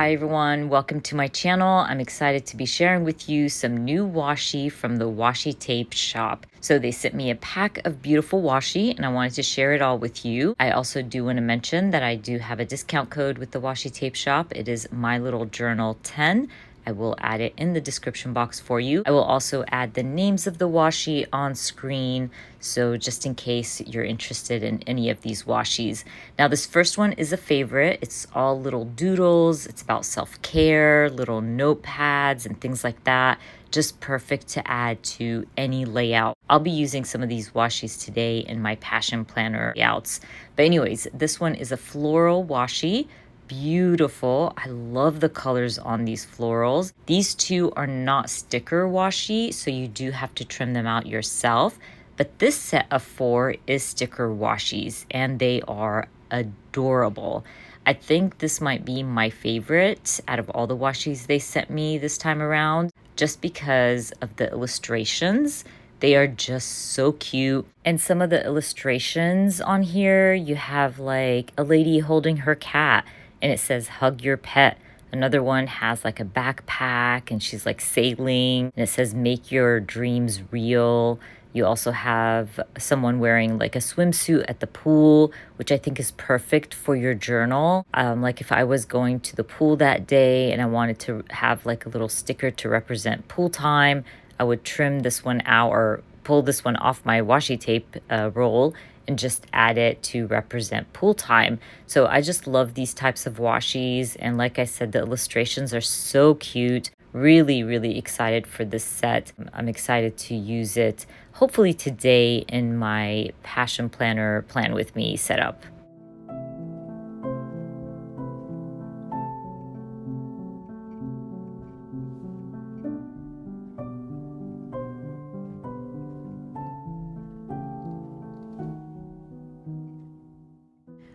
Hi everyone, welcome to my channel. I'm excited to be sharing with you some new washi from the Washi Tape shop. So they sent me a pack of beautiful washi and I wanted to share it all with you. I also do want to mention that I do have a discount code with the Washi Tape shop. It is My Little Journal 10. I will add it in the description box for you. I will also add the names of the washi on screen, so just in case you're interested in any of these washis. Now this first one is a favorite. It's all little doodles. It's about self-care, little notepads and things like that. Just perfect to add to any layout. I'll be using some of these washis today in my passion planner layouts. But anyways, this one is a floral washi. Beautiful. I love the colors on these florals. These two are not sticker washi, so you do have to trim them out yourself. But this set of 4 is sticker washis, and they are adorable. I think this might be my favorite out of all the washis they sent me this time around, just because of the illustrations. They are just so cute. And some of the illustrations on here, you have like a lady holding her cat and it says hug your pet. Another one has like a backpack and she's like sailing and it says make your dreams real. You also have someone wearing like a swimsuit at the pool, which I think is perfect for your journal. Like if I was going to the pool that day and I wanted to have like a little sticker to represent pool time, I would trim this one out or pull this one off my washi tape roll and just add it to represent pool time. So I just love these types of washis. And like I said, the illustrations are so cute. Really, really excited for this set. I'm excited to use it hopefully today in my Passion Planner Plan With Me setup.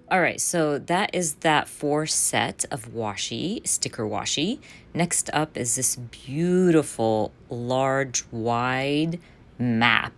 All right, so that is that 4 set of washi, sticker washi. Next up is this beautiful, large, wide map.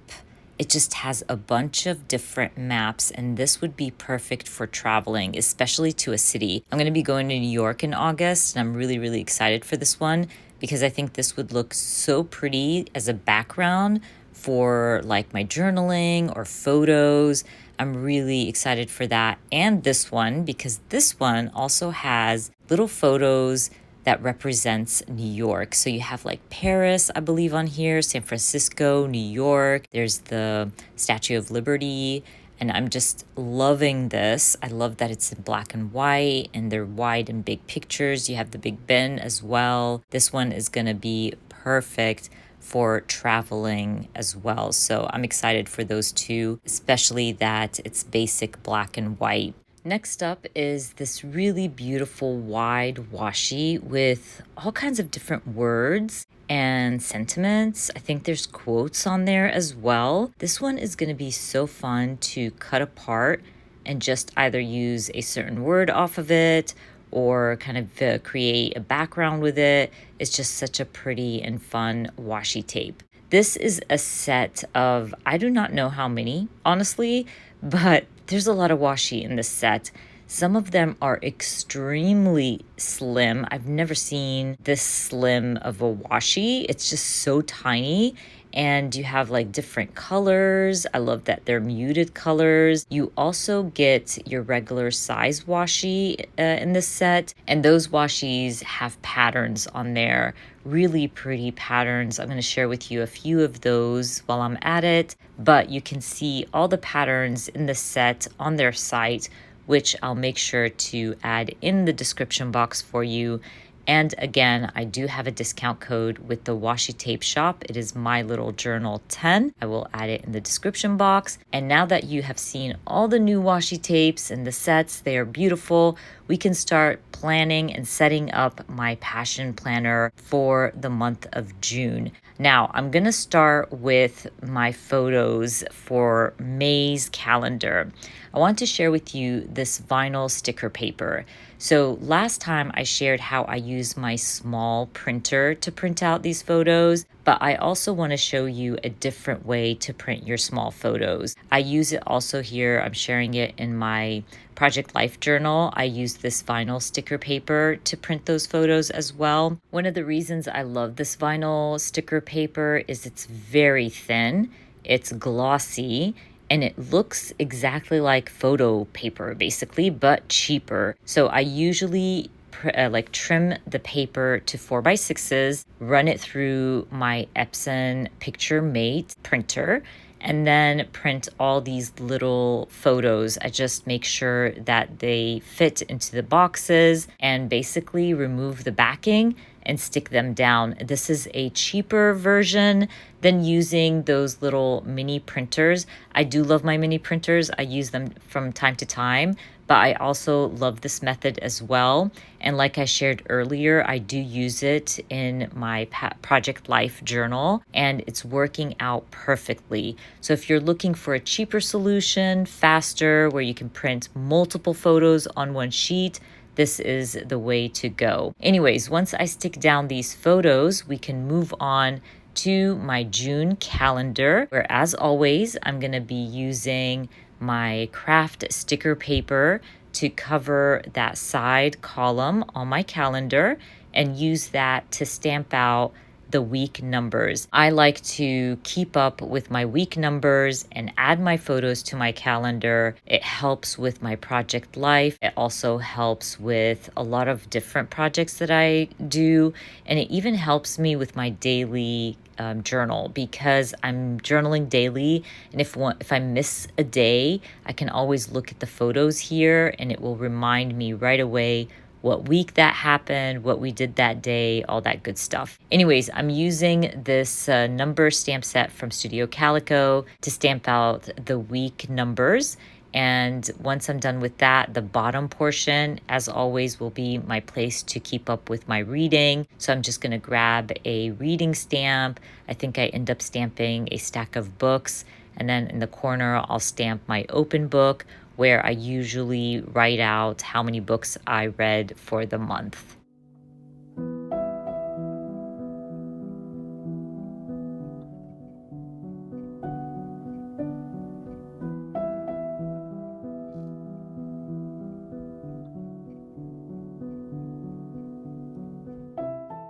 It just has a bunch of different maps, and this would be perfect for traveling, especially to a city. I'm going to be going to New York in August, and I'm really, really excited for this one because I think this would look so pretty as a background for like my journaling or photos. I'm really excited for that. And this one, because this one also has little photos that represents New York. So you have like Paris, I believe on here, San Francisco, New York. There's the Statue of Liberty. And I'm just loving this. I love that it's in black and white and they're wide and big pictures. You have the Big Ben as well. This one is gonna be perfect for traveling as well. So I'm excited for those two, especially that it's basic black and white. Next up is this really beautiful wide washi with all kinds of different words and sentiments. I think there's quotes on there as well. This one is going to be so fun to cut apart and just either use a certain word off of it or kind of create a background with it. It's just such a pretty and fun washi tape. This is a set of, I do not know how many, honestly, but there's a lot of washi in this set. Some of them are extremely slim. I've never seen this slim of a washi. It's just so tiny. And you have like different colors. I love that they're muted colors. You also get your regular size washi in this set. And those washis have patterns on there. Really pretty patterns. I'm going to share with you a few of those while I'm at it. But you can see all the patterns in the set on their site, which I'll make sure to add in the description box for you. And again, I do have a discount code with the Washi Tape shop. It is My Little Journal 10. I will add it in the description box. And now that you have seen all the new washi tapes and the sets, they are beautiful. We can start planning and setting up my passion planner for the month of June. Now, I'm going to start with my photos for May's calendar. I want to share with you this vinyl sticker paper. So last time I shared how I use my small printer to print out these photos, But I also want to show you a different way to print your small photos. I use it also here. I'm sharing it in my Project Life journal. I use this vinyl sticker paper to print those photos as well. One of the reasons I love this vinyl sticker paper is it's very thin, it's glossy, and it looks exactly like photo paper basically, but cheaper. So I usually like trim the paper to 4x6s, run it through my Epson Picture Mate printer, and then print all these little photos. I just make sure that they fit into the boxes and basically remove the backing and stick them down. This is a cheaper version than using those little mini printers. I do love my mini printers. I use them from time to time, but I also love this method as well. And like I shared earlier, I do use it in my Project Life journal, and it's working out perfectly. So if you're looking for a cheaper solution, faster, where you can print multiple photos on one sheet, this is the way to go. Anyways, once I stick down these photos, we can move on to my June calendar, where as always, I'm gonna be using my craft sticker paper to cover that side column on my calendar and use that to stamp out the week numbers. I like to keep up with my week numbers and add my photos to my calendar. It helps with my project life. It also helps with a lot of different projects that I do. And it even helps me with my daily journal, because I'm journaling daily. And if I miss a day, I can always look at the photos here and it will remind me right away what week that happened, what we did that day, all that good stuff. Anyways, I'm using this number stamp set from Studio Calico to stamp out the week numbers. And once I'm done with that, the bottom portion, as always, will be my place to keep up with my reading. So I'm just going to grab a reading stamp. I think I end up stamping a stack of books. And then in the corner, I'll stamp my open book, where I usually write out how many books I read for the month.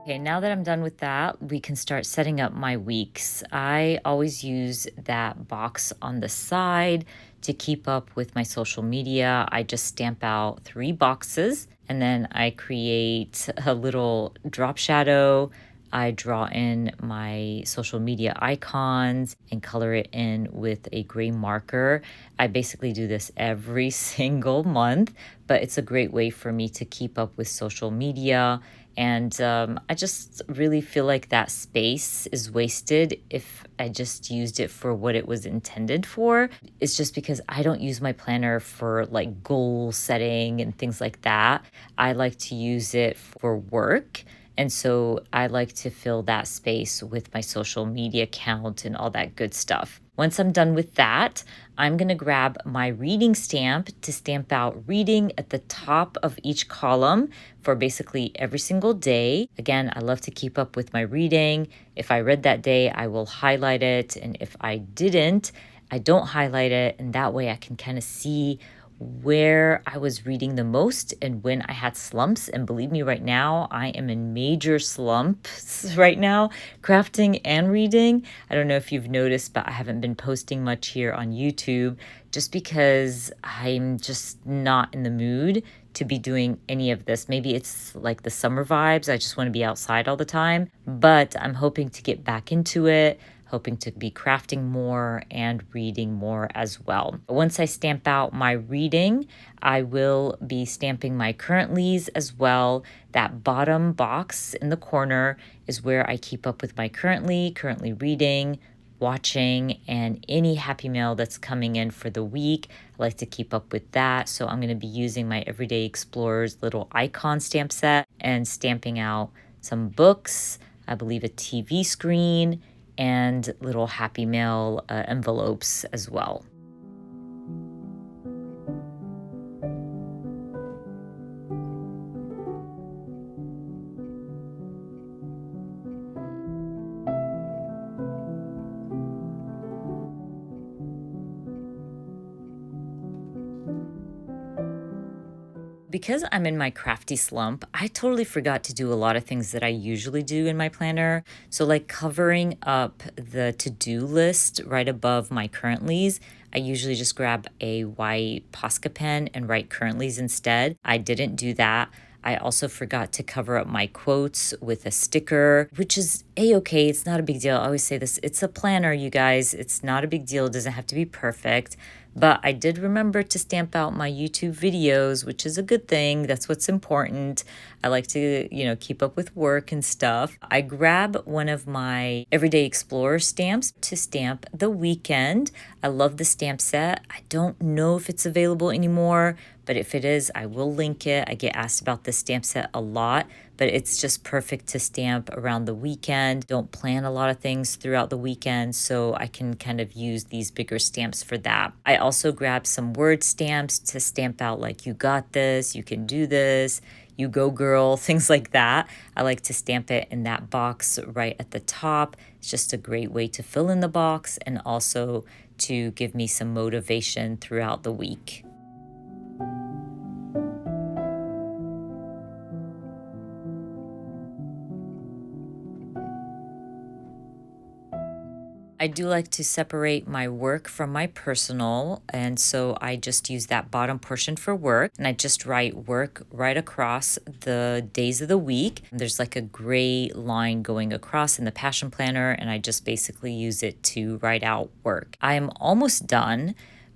Okay, now that I'm done with that, we can start setting up my weeks. I always use that box on the side to keep up with my social media. I just stamp out 3 boxes and then I create a little drop shadow. I draw in my social media icons and color it in with a gray marker. I basically do this every single month, but it's a great way for me to keep up with social media. And I just really feel like that space is wasted if I just used it for what it was intended for. It's just because I don't use my planner for like goal setting and things like that. I like to use it for work. And so I like to fill that space with my social media account and all that good stuff. Once I'm done with that, I'm going to grab my reading stamp to stamp out reading at the top of each column for basically every single day. Again, I love to keep up with my reading. If I read that day, I will highlight it. And if I didn't, I don't highlight it. And that way I can kind of see where I was reading the most and when I had slumps. And believe me, right now, I am in major slumps right now, crafting and reading. I don't know if you've noticed, but I haven't been posting much here on YouTube just because I'm just not in the mood to be doing any of this. Maybe it's like the summer vibes. I just want to be outside all the time, but I'm hoping to get back into it, hoping to be crafting more and reading more as well. Once I stamp out my reading, I will be stamping my currentlies as well. That bottom box in the corner is where I keep up with my currently reading, watching, and any happy mail that's coming in for the week. I like to keep up with that. So I'm going to be using my Everyday Explorers little icon stamp set and stamping out some books, I believe a TV screen, and little Happy Mail envelopes as well. Because I'm in my crafty slump, I totally forgot to do a lot of things that I usually do in my planner. So, like covering up the to do list right above my currentlies, I usually just grab a white Posca pen and write currentlies instead. I didn't do that. I also forgot to cover up my quotes with a sticker, which is a-okay. It's not a big deal. I always say this, it's a planner, you guys. It's not a big deal. It doesn't have to be perfect. But I did remember to stamp out my YouTube videos, which is a good thing. That's what's important. I like to, keep up with work and stuff. I grab one of my Everyday Explorer stamps to stamp the weekend. I love the stamp set. I don't know if it's available anymore, but if it is, I will link it. I get asked about this stamp set a lot, but it's just perfect to stamp around the weekend. Don't plan a lot of things throughout the weekend, so I can kind of use these bigger stamps for that. I also grabbed some word stamps to stamp out like, you got this, you can do this, you go girl, things like that. I like to stamp it in that box right at the top. It's just a great way to fill in the box and also to give me some motivation throughout the week. I do like to separate my work from my personal, and so I just use that bottom portion for work, and I just write work right across the days of the week. There's like a gray line going across in the Passion Planner, and I just basically use it to write out work. I am almost done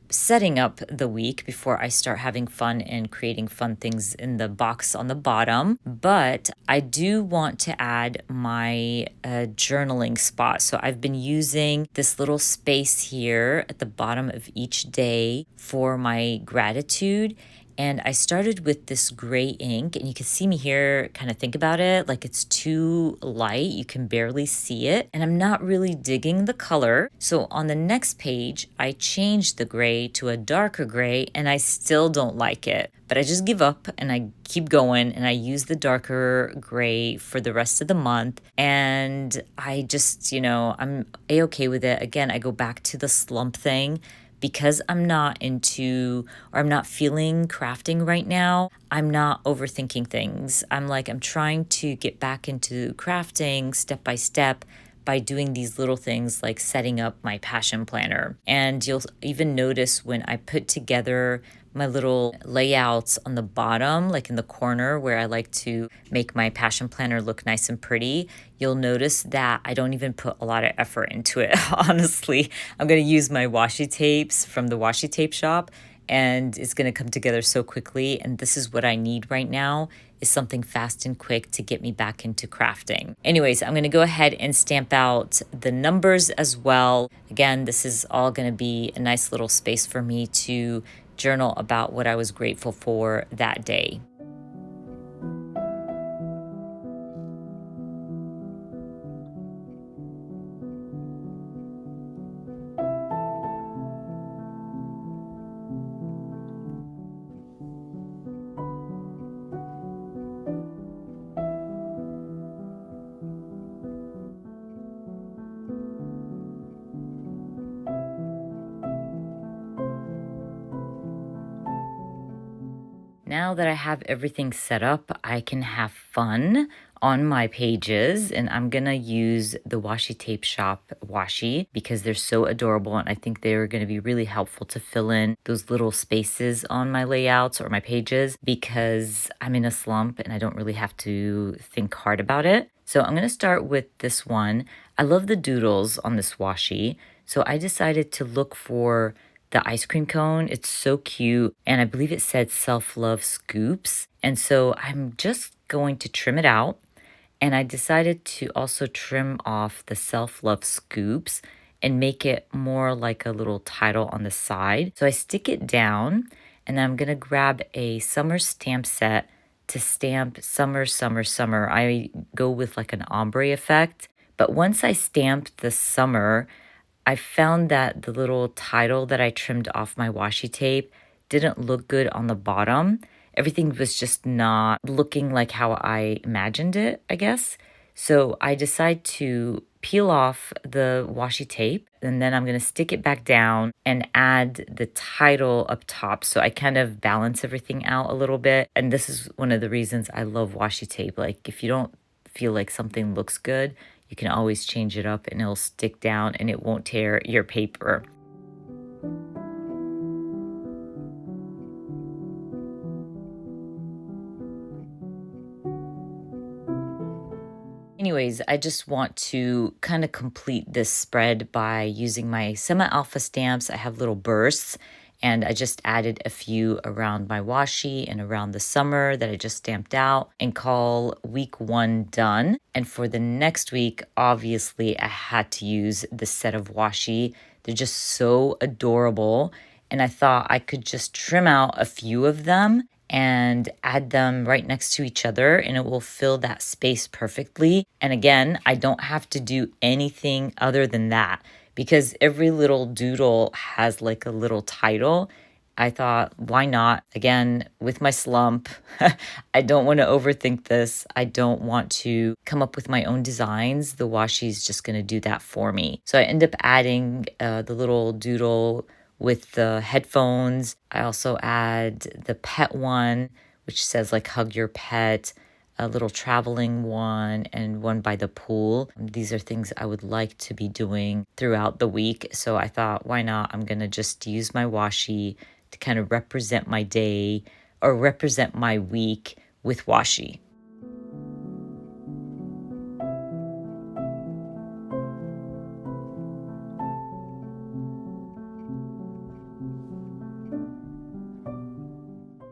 setting up the week before I start having fun and creating fun things in the box on the bottom. But I do want to add my journaling spot. So I've been using this little space here at the bottom of each day for my gratitude. And I started with this gray ink, and you can see me here kind of think about it like it's too light. You can barely see it, and I'm not really digging the color. So on the next page, I changed the gray to a darker gray, and I still don't like it. But I just give up and I keep going, and I use the darker gray for the rest of the month. And I just, I'm a-okay with it. Again, I go back to the slump thing. Because I'm not into or I'm not feeling crafting right now, I'm not overthinking things. I'm trying to get back into crafting step by step by doing these little things like setting up my passion planner. And you'll even notice when I put together my little layouts on the bottom, like in the corner where I like to make my passion planner look nice and pretty, you'll notice that I don't even put a lot of effort into it. Honestly, I'm going to use my washi tapes from the washi tape shop, and it's going to come together so quickly. And this is what I need right now, is something fast and quick to get me back into crafting. Anyways, I'm going to go ahead and stamp out the numbers as well. Again, this is all going to be a nice little space for me to journal about what I was grateful for that day. Now that I have everything set up, I can have fun on my pages, and I'm gonna use the Washi Tape Shop washi because they're so adorable, and I think they're gonna be really helpful to fill in those little spaces on my layouts or my pages because I'm in a slump and I don't really have to think hard about it. So I'm gonna start with this one. I love the doodles on this washi, so I decided to look for the ice cream cone. It's so cute. And I believe it said self-love scoops. And so I'm just going to trim it out. And I decided to also trim off the self-love scoops and make it more like a little title on the side. So I stick it down, and I'm going to grab a summer stamp set to stamp summer, summer, summer. I go with like an ombre effect. But once I stamped the summer, I found that the little title that I trimmed off my washi tape didn't look good on the bottom. Everything was just not looking like how I imagined it, I guess. So I decided to peel off the washi tape, and then I'm going to stick it back down and add the title up top. So I kind of balance everything out a little bit. And this is one of the reasons I love washi tape. Like if you don't feel like something looks good, you can always change it up and it'll stick down and it won't tear your paper. Anyways, I just want to kind of complete this spread by using my semi-alpha stamps. I have little bursts and I just added a few around my washi and around the summer that I just stamped out and call week 1 done. And for the next week, obviously I had to use the set of washi. They're just so adorable. And I thought I could just trim out a few of them and add them right next to each other and it will fill that space perfectly. And again, I don't have to do anything other than that because every little doodle has like a little title. I thought, why not? Again, with my slump, I don't want to overthink this. I don't want to come up with my own designs. The washi is just going to do that for me. So I end up adding the little doodle with the headphones. I also add the pet one, which says like hug your pet, a little traveling one, and one by the pool. These are things I would like to be doing throughout the week. So I thought, why not? I'm going to just use my washi to kind of represent my day or represent my week with washi.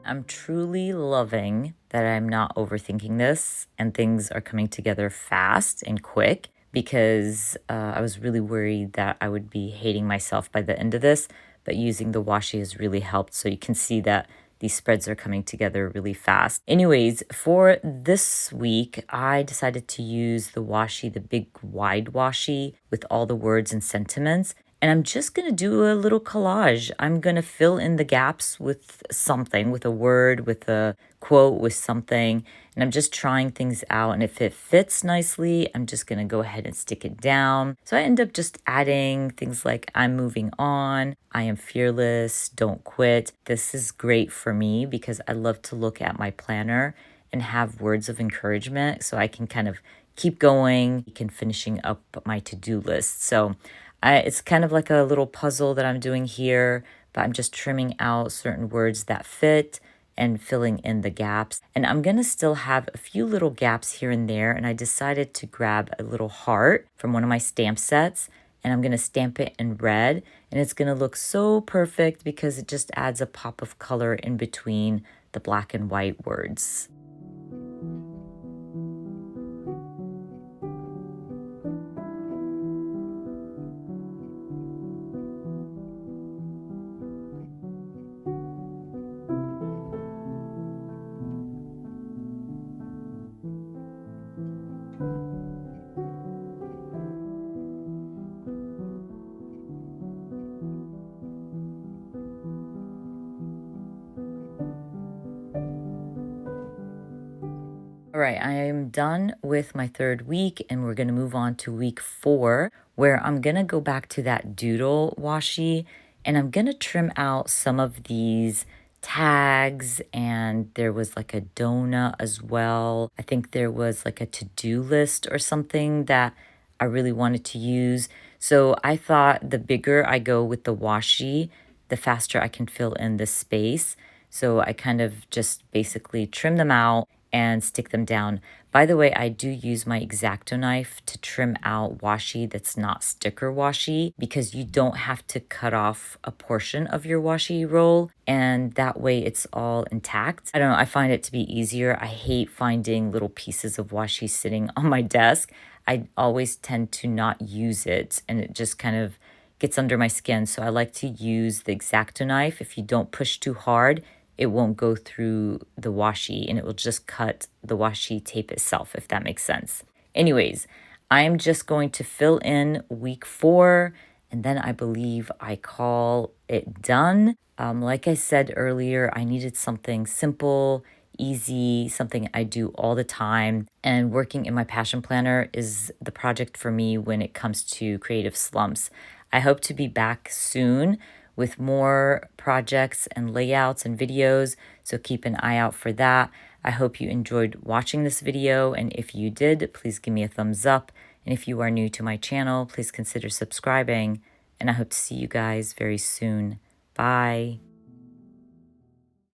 I'm truly loving that I'm not overthinking this and things are coming together fast and quick because I was really worried that I would be hating myself by the end of this, but using the washi has really helped. So you can see that these spreads are coming together really fast. Anyways, for this week, I decided to use the washi, the big wide washi with all the words and sentiments. And I'm just going to do a little collage. I'm going to fill in the gaps with something, with a word, with a quote, with something. And I'm just trying things out. And if it fits nicely, I'm just going to go ahead and stick it down. So I end up just adding things like I'm moving on, I am fearless, don't quit. This is great for me because I love to look at my planner and have words of encouragement so I can kind of keep going, finishing up my to-do list. So it's kind of like a little puzzle that I'm doing here, but I'm just trimming out certain words that fit and filling in the gaps. And I'm going to still have a few little gaps here and there. And I decided to grab a little heart from one of my stamp sets and I'm going to stamp it in red. And it's going to look so perfect because it just adds a pop of color in between the black and white words. All right, I am done with my third week and we're going to move on to week 4 where I'm going to go back to that doodle washi and I'm going to trim out some of these tags and there was like a donut as well. I think there was like a to-do list or something that I really wanted to use. So I thought the bigger I go with the washi, the faster I can fill in this space. So I kind of just basically trim them out and stick them down. By the way, I do use my X-Acto knife to trim out washi that's not sticker washi because you don't have to cut off a portion of your washi roll and that way it's all intact. I don't know, I find it to be easier. I hate finding little pieces of washi sitting on my desk. I always tend to not use it and it just kind of gets under my skin. So I like to use the X-Acto knife. If you don't push too hard, it won't go through the washi and it will just cut the washi tape itself, if that makes sense. Anyways, I'm just going to fill in week 4 and then I believe I call it done. Like I said earlier, I needed something simple, easy, something I do all the time. And working in my passion planner is the project for me when it comes to creative slumps. I hope to be back soon with more projects and layouts and videos, so keep an eye out for that. I hope you enjoyed watching this video, and if you did, please give me a thumbs up. And if you are new to my channel, please consider subscribing, and I hope to see you guys very soon. Bye.